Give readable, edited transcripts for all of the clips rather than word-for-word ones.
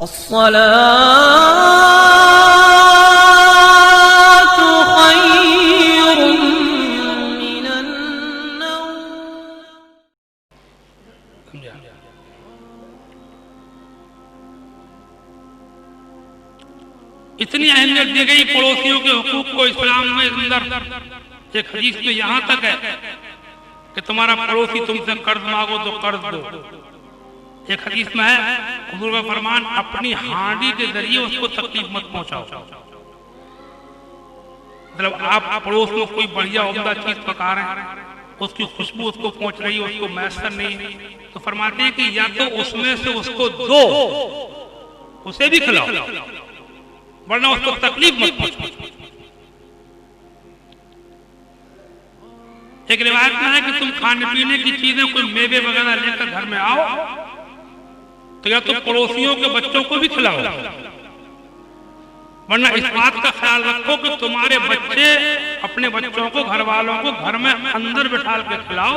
अस्सलातु खैरुम मिनन नौम। इतनी अहमियत दी गई पड़ोसियों के हुकूक को इस्लाम में अंदर। एक हदीस में यहाँ तक है कि तुम्हारा पड़ोसी तुमसे कर्ज मांगो तो कर्ज दो। एक हदीस में है हुजूर का फरमान, अपनी हांडी के जरिए उसको तकलीफ मत पहुंचाओ। मतलब आप पड़ोस में कोई बढ़िया उम्दा चीज पका रहे हैं, उसकी खुशबू उसको पहुंच रही है, उसको मैसर नहीं है, तो फरमाते हैं कि या तो उसमें से उसको दो, उसे भी खिलाओ, वरना उसको तकलीफ मत पहुंचाओ। एक रिवायत में है कि तुम खाने पीने की चीजें, कोई मेवे वगैरह लेकर घर में आओ तो या तो पड़ोसियों के बच्चों को भी खिलाओ, वरना इस बात का ख्याल रखो कि तुम्हारे बच्चे अपने बच्चों को, घर वालों को घर में अंदर बिठा के खिलाओ,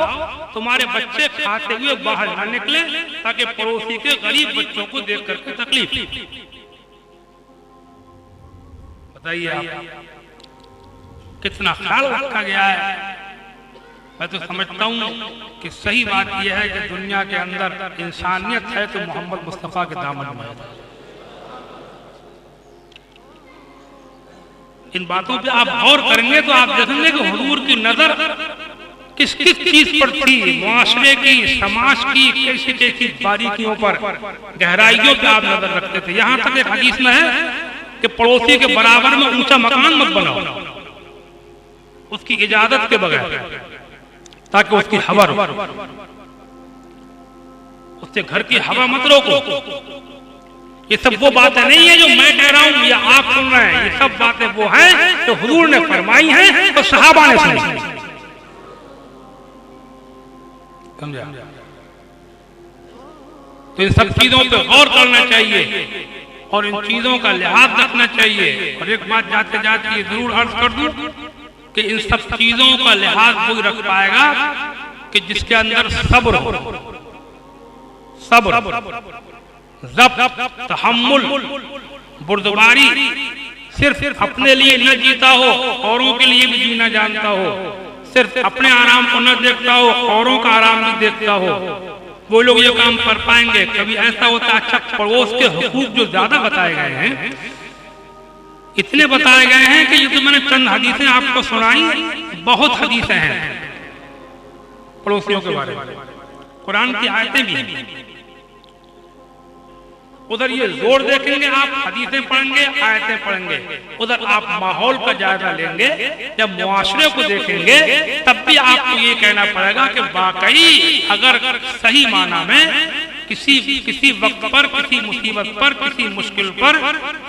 तुम्हारे बच्चे खाते हुए बाहर न निकले, ताकि पड़ोसी के गरीब बच्चों को देख करके तकलीफ। बताइए आप कितना ख्याल रखा गया है। मैं तो समझता हूं कि सही बात यह है कि दुनिया के अंदर इंसानियत है तो मोहम्मद मुस्तफा के दामन में है। इन बातों पे आप गौर करेंगे तो आप देखेंगे कि हुजूर की नजर किस किस चीज पर थी, मुआशरे की, समाज की कैसी कैसी बारीकियों पर, गहराइयों पे आप नजर रखते थे। यहाँ तक एक हदीस में है कि पड़ोसी के बराबर में ऊंचा मकान मत बनाओ उसकी इजाजत के बगैर, ताकि उसकी हवा रुके, उससे घर की हवा मत रोको। ये सब वो बातें नहीं है जो मैं कह रहा हूं या आप सुन रहे हैं, ये सब बातें वो हैं जो हुजूर ने फरमाई हैं और सहाबा ने सुनी। समझा? तो इन सब चीजों पे गौर करना चाहिए और इन चीजों का लिहाज रखना चाहिए। और एक बात जाते जाते ये जरूर अर्ज कर दूं कि इन सब चीजों का लिहाज कोई रख पाएगा कि जिसके अंदर सब्र हो, सब्र, ज़ब्त, तहम्मुल, बुर्दबारी, सिर्फ अपने लिए न जीता हो, औरों के लिए भी जीना जानता हो, सिर्फ अपने आराम को न देखता हो, औरों का आराम भी देखता हो, वो लोग ये काम कर पाएंगे। कभी ऐसा होता है, अच्छा पड़ोस के हुकूक जो ज्यादा बताए गए हैं, इतने बताए गए हैं कि ये तो मैंने चंद हदीसें आपको सुनाई, बहुत हदीसें हैं पड़ोसियों के बारे में, कुरान की आयतें भी। उधर ये जोर देखेंगे आप, हदीसें पढ़ेंगे, आयतें पढ़ेंगे, उधर आप माहौल का जायजा लेंगे, जब मुआशरे को देखेंगे तब भी आपको ये कहना पड़ेगा कि वाकई अगर सही माना में किसी वक्त पर, किसी मुसीबत पर, किसी मुश्किल पर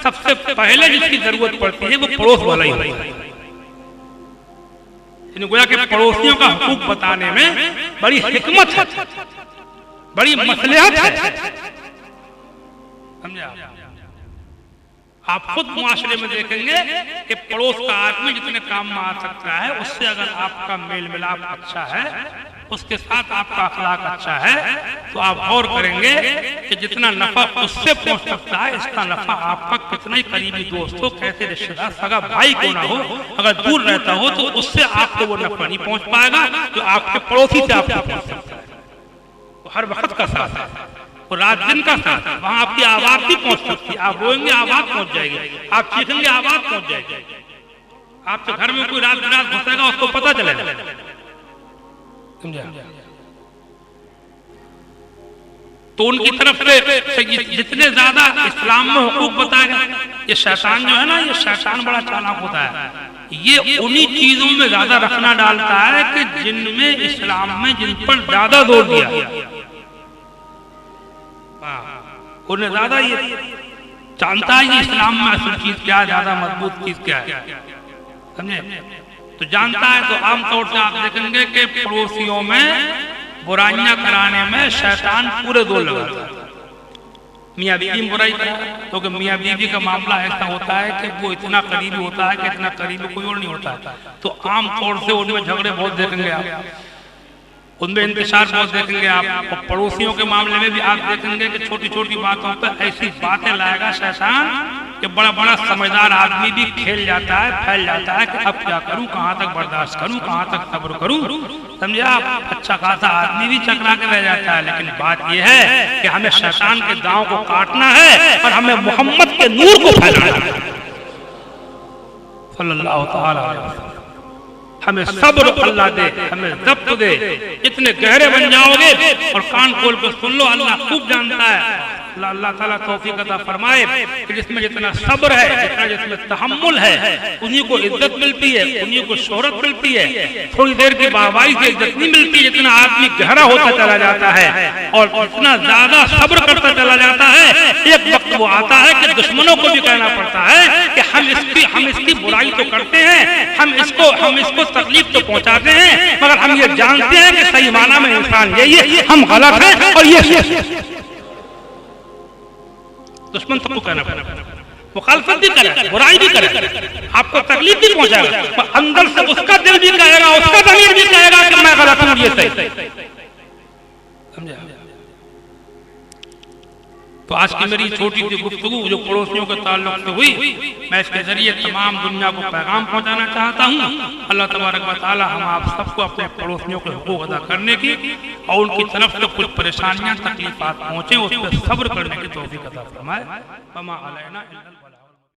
सबसे पहले जिसकी जरूरत पड़ती है वो पड़ोस वाला ही होता है। गोया के पड़ोसियों का हुकूक बताने में बड़ी हिकमत है, बड़ी मसलहत है। समझे? आप खुद मुआशरे में देखेंगे कि पड़ोस का आदमी जितने काम में आ सकता है, उससे अगर आपका मेल मिलाप अच्छा है, उसके साथ आपका अखलाक अच्छा है, तो आप गौर करेंगे कि जितना नफा उससे पहुंच सकता है, इसका नफा आपका कितना ही करीबी दोस्त हो, कैसे रिश्तेदार, सगा भाई क्यों ना हो, अगर दूर रहता हो तो उससे आपको वो नफा नहीं पहुंच पाएगा जो आपके पड़ोसी से आपको पहुंच सकता है। तो हर वक्त का साथ है, वो रात दिन का साथ, वहां आपकी आवाज भी पहुंच सकती है, आप रोएंगे आवाज पहुंच जाएगी, आप चीखेंगे आवाज पहुंच जाएगी, आपके घर में कोई रात रात घुसेगा उसको पता चलेगा। तो उनकी तरफ से जितने ज्यादा इस्लाम में हुकूक बताए गए, ये शैतान जो है ना, ये शैतान बड़ा चालाक होता है, ये उन्हीं चीजों में ज्यादा रखना डालता है कि जिनमें इस्लाम में जिन पर ज्यादा जोर दिया, उन्हें ज्यादा ये जानता है कि इस्लाम में असल चीज क्या है, ज्यादा मजबूत चीज क्या है। समझे? तो जानता है। तो आमतौर से आप देखेंगे कि पड़ोसियों में बुराइयां कराने में शैतान पूरे जोर लगाता है। मियाँ बीवी में बुराई करा, क्योंकि मियाँ बीवी का मामला ऐसा होता है कि वो इतना करीबी होता है कि इतना करीबी कोई और नहीं होता है, तो आमतौर से उनमें झगड़े बहुत देखेंगे आप। उनमें इंतशार बहुत देखेंगे आप, और पड़ोसियों के मामले में भी आप देखेंगे कि छोटी छोटी बातों पर ऐसी बातें लाएगा शैतान कि बड़ा बड़ा समझदार आदमी भी खेल जाता है, फैल जाता है कि अब क्या करूं, कहां तक बर्दाश्त करूं, कहां तक सब्र करूं। समझे आप, अच्छा खासा आदमी भी चकरा के रह जाता है। लेकिन बात यह है कि हमें शैतान के दांव को काटना है और हमें मोहम्मद के नूर को फैलाना है सल्लल्लाहु तआला अलैहि वसल्लम। हमें सब्र अल्लाह दे, हमें ज़ब्त दे। इतने गहरे बन जाओगे और कान खोल कर सुन लो, अल्लाह खूब जानता है। अल्लाह ताला तौफीक अता फरमाए कि जिसमें जितना सब्र है, जितना जिसमें तहम्मुल है, उन्हीं को इज्जत मिलती है, उन्हीं को शोहरत मिलती है। थोड़ी देर की वाहवाही से इज्जत नहीं मिलती, जितना आदमी गहरा होता चला जाता है और जितना ज्यादा सब्र करता चला जाता है, एक वक्त वो आता है कि दुश्मनों को भी कहना पड़ता है कि हम इसकी बुराई तो करते हैं, हम इसको तकलीफ तो पहुंचाते हैं, मगर हम ये जानते हैं कि सही माना में इंसान यही है, हम गलत हैं और ये दुश्मन सबको कहना पड़ेगा, मुखालफत भी करे, बुराई भी करे, आपको तकलीफ भी पहुंचाएगा, पर अंदर से उसका दिल भी कहेगा, उसका ज़मीर भी कहेगा कि मैं गलत हूं, ये सही। समझा? तो आज की मेरी छोटी सी गुफ्तगू जो पड़ोसियों के ताल्लुक से हुई, मैं इसके जरिए तमाम दुनिया को पैगाम पहुंचाना चाहता हूं। अल्लाह तबारक व तआला हम आप सबको अपने पड़ोसियों के हुकूक अदा करने की और उनकी तरफ से कुछ परेशानियां तकलीफात पहुंचे उस पर सब्र करने की तौफीक अता फरमाए।